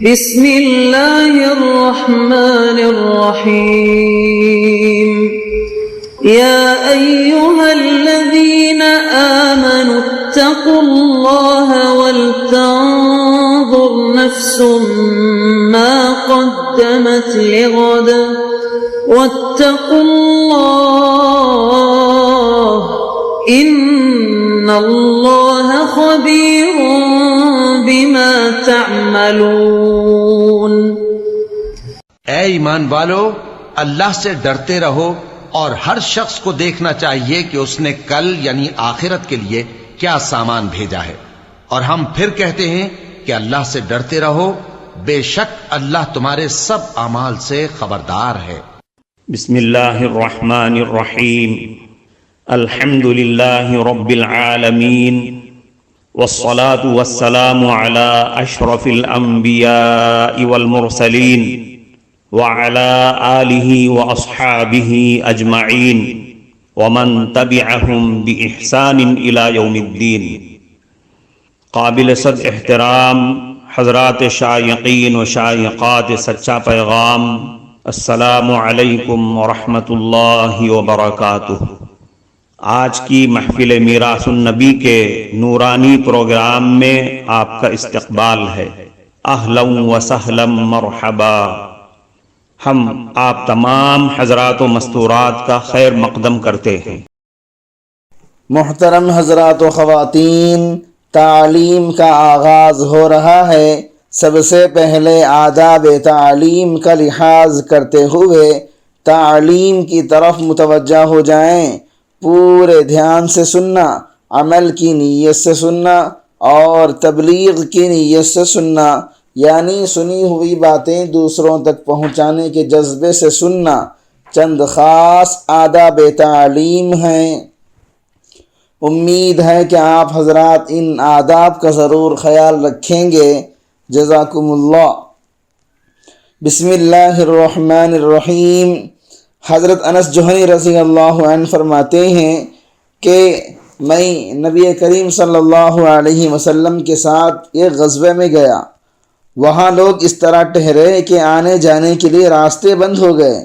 بسم اللہ الرحمن الرحیم یا ایہا الذین آمنوا اتقوا اللہ ولتنظر نفس ما قدمت لغد واتقوا اللہ ان اللہ خبیر بما تعملون۔ اے ایمان والو، اللہ سے ڈرتے رہو اور ہر شخص کو دیکھنا چاہیے کہ اس نے کل یعنی آخرت کے لیے کیا سامان بھیجا ہے، اور ہم پھر کہتے ہیں کہ اللہ سے ڈرتے رہو، بے شک اللہ تمہارے سب اعمال سے خبردار ہے۔ بسم اللہ الرحمن الرحیم، الحمد للہ رب العالمین، والصلاة والسلام على اشرف الانبیاء والمرسلین وعلى آلہ واصحابہ اجمعین ومن تبعہم بإحسان الى یوم الدین۔ قابل صد احترام حضرات شائقین و شائقات سچا پیغام، السلام علیکم ورحمۃ اللہ وبرکاتہ۔ آج کی محفل میراث النبی کے نورانی پروگرام میں آپ کا استقبال ہے۔ اہلا و سہلا مرحبا۔ ہم آپ تمام حضرات و مستورات کا خیر مقدم کرتے ہیں۔ محترم حضرات و خواتین، تعلیم کا آغاز ہو رہا ہے۔ سب سے پہلے آداب تعلیم کا لحاظ کرتے ہوئے تعلیم کی طرف متوجہ ہو جائیں۔ پورے دھیان سے سننا، عمل کی نیت سے سننا اور تبلیغ کی نیت سے سننا، یعنی سنی ہوئی باتیں دوسروں تک پہنچانے کے جذبے سے سننا چند خاص آداب تعلیم ہیں۔ امید ہے کہ آپ حضرات ان آداب کا ضرور خیال رکھیں گے۔ جزاکم اللہ۔ بسم اللہ الرحمن الرحیم۔ حضرت انس جوہنی رضی اللہ عنہ فرماتے ہیں کہ میں نبی کریم صلی اللہ علیہ وسلم کے ساتھ ایک غزوے میں گیا۔ وہاں لوگ اس طرح ٹھہرے کہ آنے جانے کے لیے راستے بند ہو گئے۔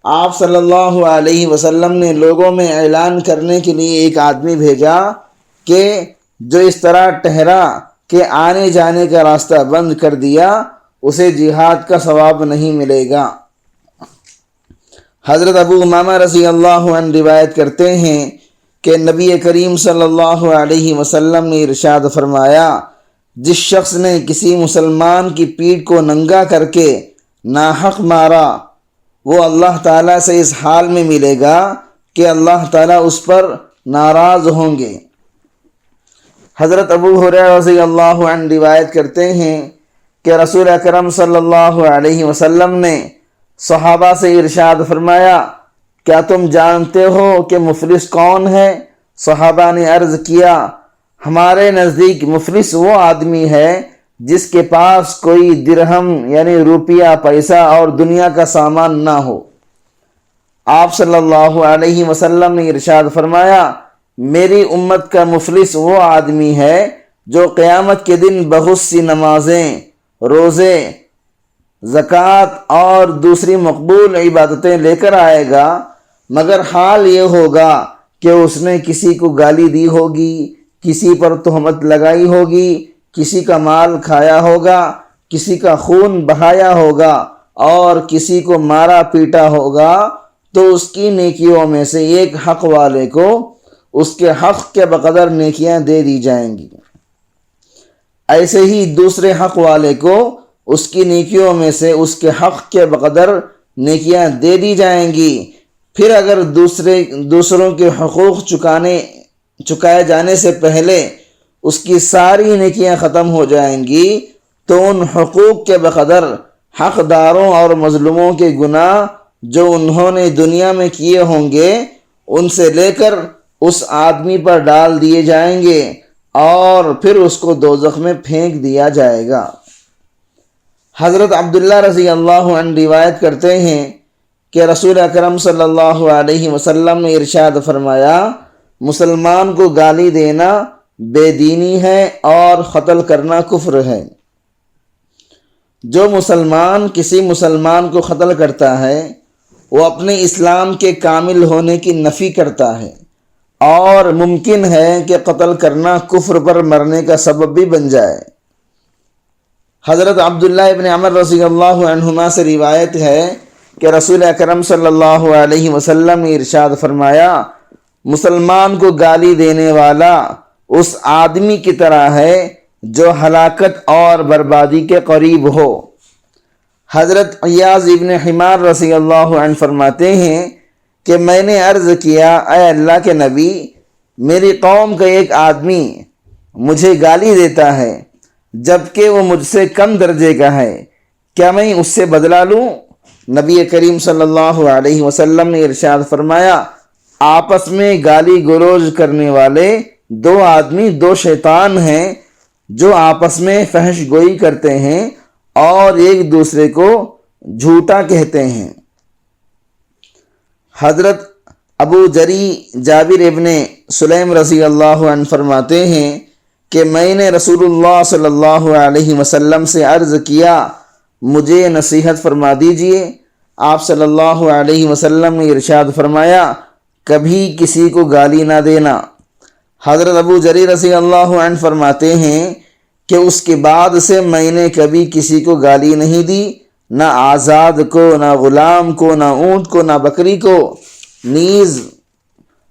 آپ صلی اللہ علیہ وسلم نے لوگوں میں اعلان کرنے کے لیے ایک آدمی بھیجا کہ جو اس طرح ٹھہرا کہ آنے جانے کا راستہ بند کر دیا، اسے جہاد کا ثواب نہیں ملے گا۔ حضرت ابو امامہ رضی اللہ عنہ روایت کرتے ہیں کہ نبی کریم صلی اللہ علیہ وسلم نے ارشاد فرمایا، جس شخص نے کسی مسلمان کی پیٹھ کو ننگا کر کے ناحق مارا، وہ اللہ تعالیٰ سے اس حال میں ملے گا کہ اللہ تعالیٰ اس پر ناراض ہوں گے۔ حضرت ابو ہریرہ رضی اللہ عنہ روایت کرتے ہیں کہ رسول اکرم صلی اللہ علیہ وسلم نے صحابہ سے ارشاد فرمایا، کیا تم جانتے ہو کہ مفلس کون ہے؟ صحابہ نے عرض کیا، ہمارے نزدیک مفلس وہ آدمی ہے جس کے پاس کوئی درہم یعنی روپیہ پیسہ اور دنیا کا سامان نہ ہو۔ آپ صلی اللہ علیہ وسلم نے ارشاد فرمایا، میری امت کا مفلس وہ آدمی ہے جو قیامت کے دن بہت سی نمازیں، روزے، زکوٰۃ اور دوسری مقبول عبادتیں لے کر آئے گا، مگر حال یہ ہوگا کہ اس نے کسی کو گالی دی ہوگی، کسی پر تہمت لگائی ہوگی، کسی کا مال کھایا ہوگا، کسی کا خون بہایا ہوگا اور کسی کو مارا پیٹا ہوگا، تو اس کی نیکیوں میں سے ایک حق والے کو اس کے حق کے بقدر نیکیاں دے دی جائیں گی، ایسے ہی دوسرے حق والے کو اس کی نیکیوں میں سے اس کے حق کے بقدر نیکیاں دے دی جائیں گی۔ پھر اگر دوسروں کے حقوق چکائے جانے سے پہلے اس کی ساری نیکیاں ختم ہو جائیں گی تو ان حقوق کے بقدر حقداروں اور مظلوموں کے گناہ جو انہوں نے دنیا میں کیے ہوں گے ان سے لے کر اس آدمی پر ڈال دیے جائیں گے اور پھر اس کو دوزخ میں پھینک دیا جائے گا۔ حضرت عبداللہ رضی اللہ عنہ روایت کرتے ہیں کہ رسول اکرم صلی اللہ علیہ وسلم نے ارشاد فرمایا، مسلمان کو گالی دینا بے دینی ہے اور قتل کرنا کفر ہے۔ جو مسلمان کسی مسلمان کو قتل کرتا ہے وہ اپنے اسلام کے کامل ہونے کی نفی کرتا ہے، اور ممکن ہے کہ قتل کرنا کفر پر مرنے کا سبب بھی بن جائے۔ حضرت عبداللہ ابن عمر رضی اللہ عنہما سے روایت ہے کہ رسول اکرم صلی اللہ علیہ وسلم نے ارشاد فرمایا، مسلمان کو گالی دینے والا اس آدمی کی طرح ہے جو ہلاکت اور بربادی کے قریب ہو۔ حضرت عیاض ابن حمار رضی اللہ عنہ فرماتے ہیں کہ میں نے عرض کیا، اے اللہ کے نبی، میری قوم کا ایک آدمی مجھے گالی دیتا ہے جبکہ وہ مجھ سے کم درجے کا ہے، کیا میں اس سے بدلہ لوں؟ نبی کریم صلی اللہ علیہ وسلم نے ارشاد فرمایا، آپس میں گالی گلوچ کرنے والے دو آدمی دو شیطان ہیں جو آپس میں فحش گوئی کرتے ہیں اور ایک دوسرے کو جھوٹا کہتے ہیں۔ حضرت ابو جری جابر ابن سلیم رضی اللہ عنہ فرماتے ہیں کہ میں نے رسول اللہ صلی اللہ علیہ وسلم سے عرض کیا، مجھے نصیحت فرما دیجئے۔ آپ صلی اللہ علیہ وسلم نے ارشاد فرمایا، کبھی کسی کو گالی نہ دینا۔ حضرت ابو جری رضی اللہ عنہ فرماتے ہیں کہ اس کے بعد سے میں نے کبھی کسی کو گالی نہیں دی، نہ آزاد کو، نہ غلام کو، نہ اونٹ کو، نہ بکری کو۔ نیز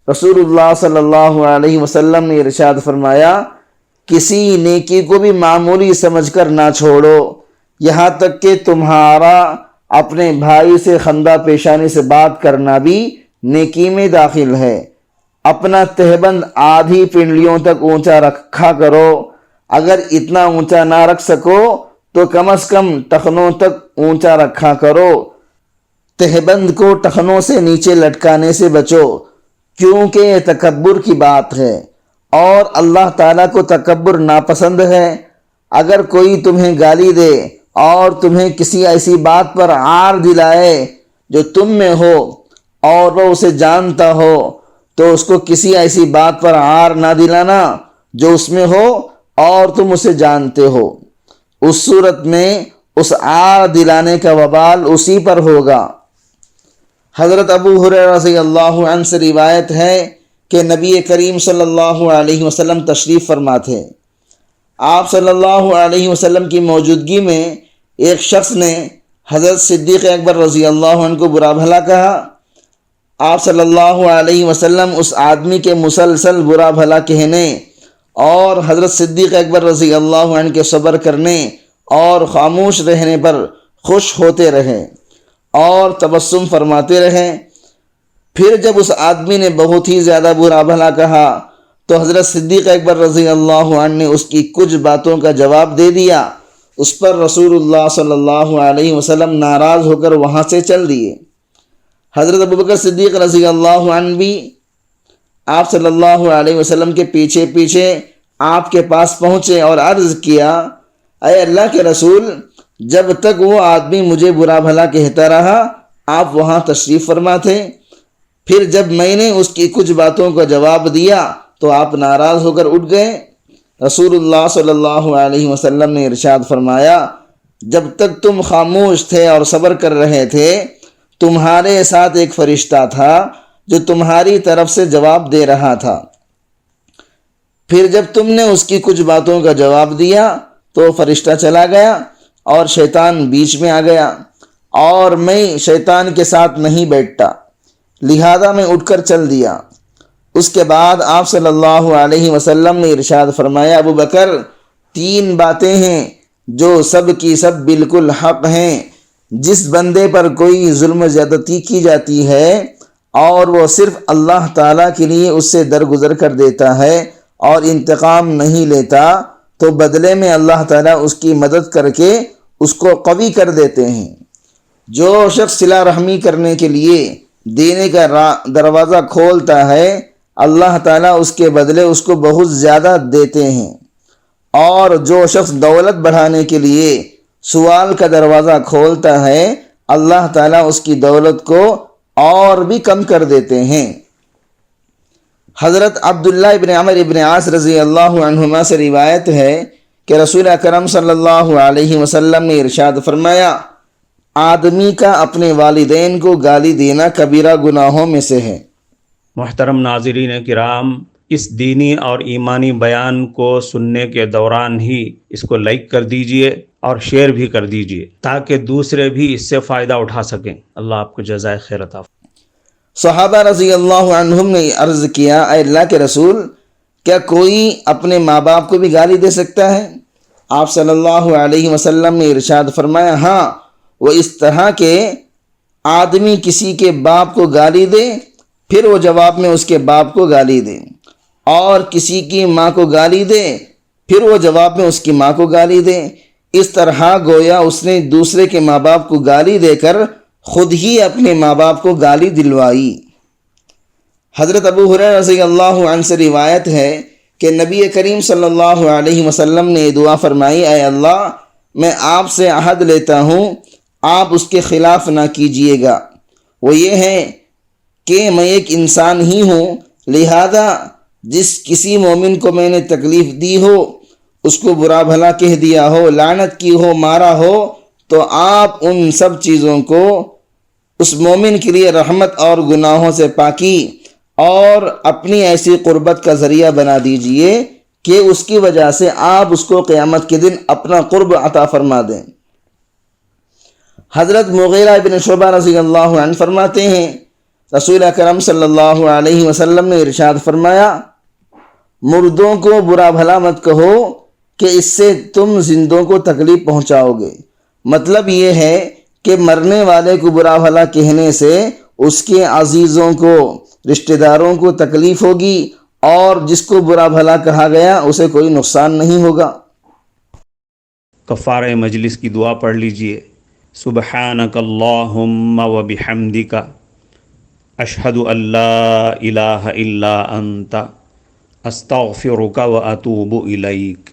رسول اللہ صلی اللہ علیہ وسلم نے ارشاد فرمایا، کسی نیکی کو بھی معمولی سمجھ کر نہ چھوڑو، یہاں تک کہ تمہارا اپنے بھائی سے خندہ پیشانی سے بات کرنا بھی نیکی میں داخل ہے۔ اپنا تہبند آدھی پنڈلیوں تک اونچا رکھا کرو، اگر اتنا اونچا نہ رکھ سکو تو کم از کم ٹخنوں تک اونچا رکھا کرو۔ تہبند کو ٹخنوں سے نیچے لٹکانے سے بچو، کیونکہ یہ تکبر کی بات ہے اور اللہ تعالیٰ کو تکبر ناپسند ہے۔ اگر کوئی تمہیں گالی دے اور تمہیں کسی ایسی بات پر عار دلائے جو تم میں ہو اور وہ اسے جانتا ہو تو اس کو کسی ایسی بات پر عار نہ دلانا جو اس میں ہو اور تم اسے جانتے ہو۔ اس صورت میں اس عار دلانے کا وبال اسی پر ہوگا۔ حضرت ابو ہریرہ رضی اللہ عنہ سے روایت ہے کہ نبی کریم صلی اللہ علیہ وسلم تشریف فرما تھے۔ آپ صلی اللہ علیہ وسلم کی موجودگی میں ایک شخص نے حضرت صدیق اکبر رضی اللہ عنہ کو برا بھلا کہا۔ آپ صلی اللہ علیہ وسلم اس آدمی کے مسلسل برا بھلا کہنے اور حضرت صدیق اکبر رضی اللہ عنہ کے صبر کرنے اور خاموش رہنے پر خوش ہوتے رہے اور تبسم فرماتے رہے۔ پھر جب اس آدمی نے بہت ہی زیادہ برا بھلا کہا تو حضرت صدیق اکبر رضی اللہ عنہ نے اس کی کچھ باتوں کا جواب دے دیا۔ اس پر رسول اللہ صلی اللہ علیہ وسلم ناراض ہو کر وہاں سے چل دیے۔ حضرت ابوبکر صدیق رضی اللہ عنہ بھی آپ صلی اللہ علیہ وسلم کے پیچھے پیچھے آپ کے پاس پہنچے اور عرض کیا، اے اللہ کے رسول، جب تک وہ آدمی مجھے برا بھلا کہتا رہا آپ وہاں تشریف فرما تھے، پھر جب میں نے اس کی کچھ باتوں کا جواب دیا تو آپ ناراض ہو کر اٹھ گئے۔ رسول اللہ صلی اللہ علیہ وسلم نے ارشاد فرمایا، جب تک تم خاموش تھے اور صبر کر رہے تھے تمہارے ساتھ ایک فرشتہ تھا جو تمہاری طرف سے جواب دے رہا تھا، پھر جب تم نے اس کی کچھ باتوں کا جواب دیا تو فرشتہ چلا گیا اور شیطان بیچ میں آ گیا، اور میں شیطان کے ساتھ نہیں بیٹھتا، لہذا میں اٹھ کر چل دیا۔ اس کے بعد آپ صلی اللہ علیہ وسلم نے ارشاد فرمایا، ابو بکر، 3 باتیں ہیں جو سب کی سب بالکل حق ہیں۔ جس بندے پر کوئی ظلم و زیادتی کی جاتی ہے اور وہ صرف اللہ تعالیٰ کے لیے اس سے درگزر کر دیتا ہے اور انتقام نہیں لیتا تو بدلے میں اللہ تعالیٰ اس کی مدد کر کے اس کو قوی کر دیتے ہیں۔ جو شخص صلہ رحمی کرنے کے لیے دینے کا دروازہ کھولتا ہے اللہ تعالیٰ اس کے بدلے اس کو بہت زیادہ دیتے ہیں، اور جو شخص دولت بڑھانے کے لیے سوال کا دروازہ کھولتا ہے اللہ تعالیٰ اس کی دولت کو اور بھی کم کر دیتے ہیں۔ حضرت عبداللہ ابن عمر ابن عاص رضی اللہ عنہما سے روایت ہے کہ رسول اکرم صلی اللہ علیہ وسلم نے ارشاد فرمایا، آدمی کا اپنے والدین کو گالی دینا کبیرہ گناہوں میں سے ہے۔ محترم ناظرین کرام، اس دینی اور ایمانی بیان کو سننے کے دوران ہی اس کو لائک کر دیجئے اور شیئر بھی کر دیجئے تاکہ دوسرے بھی اس سے فائدہ اٹھا سکیں۔ اللہ آپ کو جزائے خیر عطا فرمائے۔ صحابہ رضی اللہ عنہم نے عرض کیا، اے اللہ کے رسول، کیا کوئی اپنے ماں باپ کو بھی گالی دے سکتا ہے؟ آپ صلی اللہ علیہ وسلم نے ارشاد فرمایا، ہاں، وہ اس طرح کہ آدمی کسی کے باپ کو گالی دے پھر وہ جواب میں اس کے باپ کو گالی دے، اور کسی کی ماں کو گالی دے پھر وہ جواب میں اس کی ماں کو گالی دے۔ اس طرح گویا اس نے دوسرے کے ماں باپ کو گالی دے کر خود ہی اپنے ماں باپ کو گالی دلوائی۔ حضرت ابو ہریرہ رضی اللہ عنہ سے روایت ہے کہ نبی کریم صلی اللہ علیہ وسلم نے یہ دعا فرمائی، اے اللہ، میں آپ سے عہد لیتا ہوں آپ اس کے خلاف نہ کیجیے گا۔ وہ یہ ہے کہ میں ایک انسان ہی ہوں، لہذا جس کسی مومن کو میں نے تکلیف دی ہو، اس کو برا بھلا کہہ دیا ہو، لعنت کی ہو، مارا ہو، تو آپ ان سب چیزوں کو اس مومن کے لیے رحمت اور گناہوں سے پاکی اور اپنی ایسی قربت کا ذریعہ بنا دیجئے کہ اس کی وجہ سے آپ اس کو قیامت کے دن اپنا قرب عطا فرما دیں۔ حضرت مغیرہ بن شعبہ رضی اللہ عنہ فرماتے ہیں، رسول اکرم صلی اللہ علیہ وسلم نے ارشاد فرمایا، مردوں کو برا بھلا مت کہو کہ اس سے تم زندوں کو تکلیف پہنچاؤ گے۔ مطلب یہ ہے کہ مرنے والے کو برا بھلا کہنے سے اس کے عزیزوں کو، رشتہ داروں کو تکلیف ہوگی، اور جس کو برا بھلا کہا گیا اسے کوئی نقصان نہیں ہوگا۔ کفارہ مجلس کی دعا پڑھ لیجئے۔ سبحانک اللہم و بحمدک، اشہد ان لا الہ الا انت، استغفرک و اتوب الیک۔